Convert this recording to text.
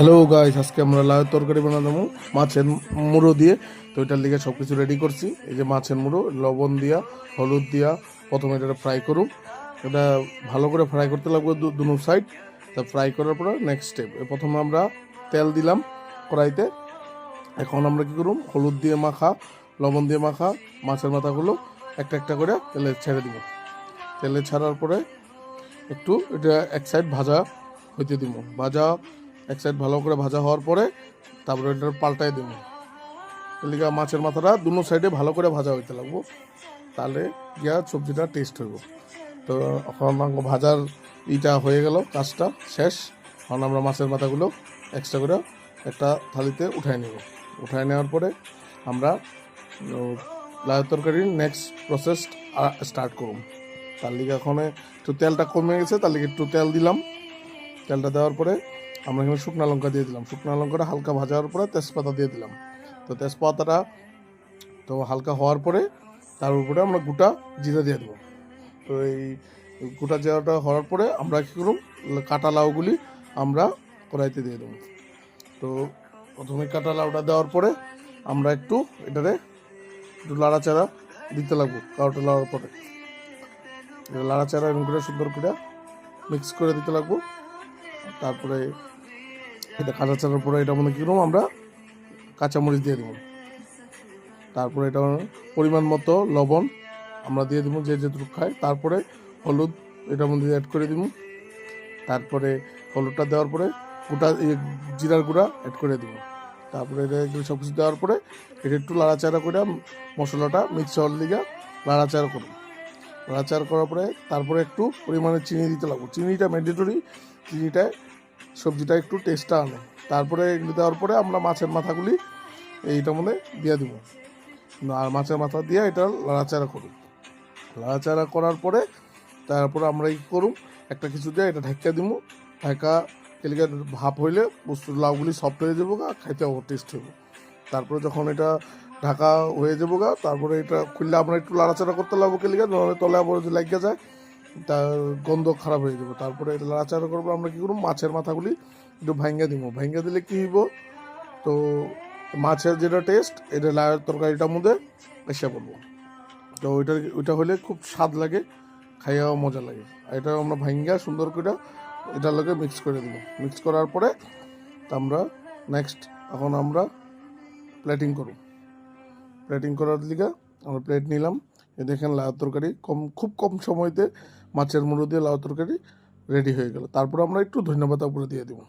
Hello guys, আজকে আমরা লাউ তরকারি বানাবো মাছের মুড়ো দিয়ে। তো এটার লিগে সব কিছু রেডি করছি। এই যে মাছের মুড়ো, লবণ দিয়া, হলুদ দিয়া প্রথমে এটা ফ্রাই করুম। এটা ভালো করে ফ্রাই করতে লাগবে দুনো সাইড। তা ফ্রাই করার পরে নেক্সট স্টেপ, প্রথমে আমরা তেল দিলাম কড়াইতে। এখন আমরা কী করুম, হলুদ দিয়ে মাখা, লবণ দিয়ে মাখা মাছের মাথাগুলো একটা একটা করে তেলে ছেড়ে দিব। তেলে ছাড়ার পরে একটু এটা এক সাইড ভাজা হইতে দিব। এক সাইড ভালো করে ভাজা হওয়ার পরে তারপরে এটা পাল্টাই দিব। এলিগা মাছের মাথাটা দুনো সাইডে ভালো করে ভাজা হইতে লাগবো, তাহলে গিয়া সবজিটা টেস্ট হইব। তো এখন ভাজার হয়ে গেল, কাজটা শেষ। এখন আমরা মাছের মাথাগুলো এক্সট্রা করে একটা থালিতে উঠাই নেব। উঠাই নেওয়ার পরে আমরা লাউ তরকারির নেক্সট প্রসেস স্টার্ট করুন। তার লিগে এখন একটু তেলটা কমে গেছে, তার লিগে একটু তেল দিলাম। তেলটা দেওয়ার পরে আমরা এখানে শুকনো লঙ্কা দিয়ে দিলাম। শুকনো লঙ্কাটা হালকা ভাজার পরে তেজপাতা দিয়ে দিলাম। তো তেজপাতাটা তো হালকা হওয়ার পরে তার উপরে আমরা গোটা জিরা দিয়ে দেবো। তো এই গোটা জিরাটা হওয়ার পরে আমরা কী করব, কাটা লাউগুলি আমরা কড়াইতে দিয়ে দেবো। তো প্রথমে কাটা লাউটা দেওয়ার পরে আমরা একটু একটু লাড়াচাড়া দিতে লাগবো। কাউটা লাউর পরে লাড়াচাড়া এরকম করে সুন্দর করে মিক্স করে দিতে লাগবো। তারপরে এটা কাঁচা চালার পরে এটা মধ্যে কী করবো, আমরা কাঁচামরিচ দিয়ে দেবো। তারপরে এটা পরিমাণ মতো লবণ আমরা দিয়ে দেবো, যে যেটুকু খায়। তারপরে হলুদ এটার মধ্যে অ্যাড করে দেবো। তারপরে হলুদটা দেওয়ার পরে গোটা জিরার গুঁড়া অ্যাড করে দেবো। তারপরে এটা সব কিছু দেওয়ার পরে এটা একটু লাড়াচাড়া করে মশলাটা মিক্স হওয়ার লিগে লাড়াচাড়া করব। লাড়াচাড়া করার পরে তারপরে একটু পরিমাণে চিনি দিতে লাগবো। চিনিটা ম্যান্ডেটরি, চিনিটায় সবজিটা একটু টেস্টটা আনে। তারপরে এগুলো দেওয়ার পরে আমরা মাছের মাথাগুলি এইটার মধ্যে দিয়ে দেবো। আর মাছের মাথা দিয়ে এটা লাড়াচাড়া করুন। লাড়াচাড়া করার পরে তারপরে আমরা কী করুম, একটা কিছু দিয়ে এটা ঢাকা দিব। ঢাকা কেলিকে ভাপ হইলে বস্তু লাউগুলি সফট হয়ে যাবো গা, খাইতে টেস্ট হইব। তারপরে যখন এটা ঢাকা হয়ে যাবো গা, তারপরে এটা খুললে আমরা একটু লাড়াচাড়া করতে লাগবো, কেলিকে নাহলে তলে আবার যদি লাগিয়ে যায় তার গন্ধ খারাপ হয়ে যাবে। তারপরে এটা লাড়াচাড়া করবো, আমরা কী করবো, মাছের মাথাগুলি একটু ভাঙ্গা দিব। ভাঙ্গা দিলে কী হইব, তো মাছের যেটা টেস্ট এটা লাউয়ের তরকারিটার মধ্যে এসে পড়বো। তো ওইটা হলে খুব স্বাদ লাগে, খাইয়াও মজা লাগে। এটা আমরা ভাঙ্গা সুন্দর করে এটার লগে মিক্স করে দিব। মিক্স করার পরে আমরা নেক্সট এখন আমরা প্লেটিং করব। প্লেটিং করার লিগে আমরা প্লেট নিলাম। দেখেন লাউ তরকারি খুব কম সময়তে মাছের মুড়ো দিয়ে লাউ তরকারি রেডি হয়ে গেল। তারপর আমরা একটু ধন্যবাদ উপরে দিয়ে দেবো।